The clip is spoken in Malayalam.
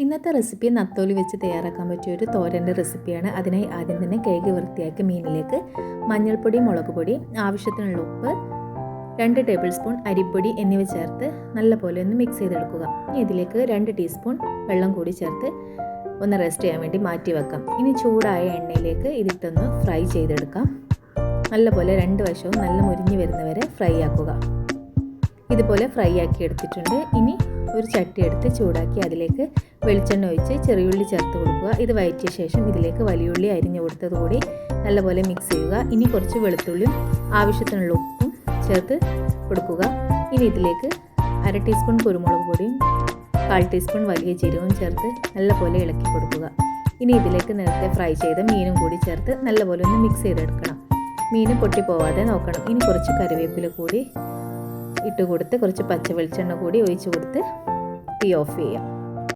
ഇന്നത്തെ റെസിപ്പി നത്തോലി വെച്ച് തയ്യാറാക്കാൻ പറ്റിയ ഒരു തോരൻ്റെ റെസിപ്പിയാണ്. അതിനായി ആദ്യം തന്നെ കഴുകി വൃത്തിയാക്കി മീനിലേക്ക് മഞ്ഞൾപ്പൊടി, മുളക് പൊടി, ആവശ്യത്തിനുള്ള ഉപ്പ്, 2 ടേബിൾ സ്പൂൺ അരിപ്പൊടി എന്നിവ ചേർത്ത് നല്ലപോലെ ഒന്ന് മിക്സ് ചെയ്തെടുക്കുക. ഇനി ഇതിലേക്ക് 2 ടീസ്പൂൺ വെള്ളം കൂടി ചേർത്ത് ഒന്ന് റെസ്റ്റ് ചെയ്യാൻ വേണ്ടി മാറ്റി വെക്കാം. ഇനി ചൂടായ എണ്ണയിലേക്ക് ഇതിട്ടൊന്ന് ഫ്രൈ ചെയ്തെടുക്കാം. നല്ലപോലെ 2 വശവും നല്ല മുരിഞ്ഞ് വരുന്നവരെ ഫ്രൈ ആക്കുക. ഇതുപോലെ ഫ്രൈ ആക്കി എടുത്തിട്ടുണ്ട്. ഇനി ഒരു ചട്ടി എടുത്ത് ചൂടാക്കി അതിലേക്ക് വെളിച്ചെണ്ണ ഒഴിച്ച് ചെറിയുള്ളി ചേർത്ത് കൊടുക്കുക. ഇത് വഴറ്റിയ ശേഷം ഇതിലേക്ക് വലിയുള്ളി അരിഞ്ഞു കൊടുത്തത് കൂടി നല്ലപോലെ മിക്സ് ചെയ്യുക. ഇനി കുറച്ച് വെളുത്തുള്ളിയും ആവശ്യത്തിനുള്ള ഉപ്പും ചേർത്ത് കൊടുക്കുക. ഇനി ഇതിലേക്ക് 1/2 ടീസ്പൂൺ കുരുമുളക് പൊടിയും 1/4 ടീസ്പൂൺ വലിയ ജീരകവും ചേർത്ത് നല്ലപോലെ ഇളക്കി കൊടുക്കുക. ഇനി ഇതിലേക്ക് നേരത്തെ ഫ്രൈ ചെയ്ത മീനും കൂടി ചേർത്ത് നല്ലപോലെ ഒന്ന് മിക്സ് ചെയ്തെടുക്കണം. മീൻ പൊട്ടിപ്പോവാതെ നോക്കണം. ഇനി കുറച്ച് കറിവേപ്പില കൂടി ഇട്ട് കൊടുത്ത് കുറച്ച് പച്ച വെളിച്ചെണ്ണ കൂടി ഒഴിച്ച് കൊടുത്ത് തീ ഓഫ് ചെയ്യാം.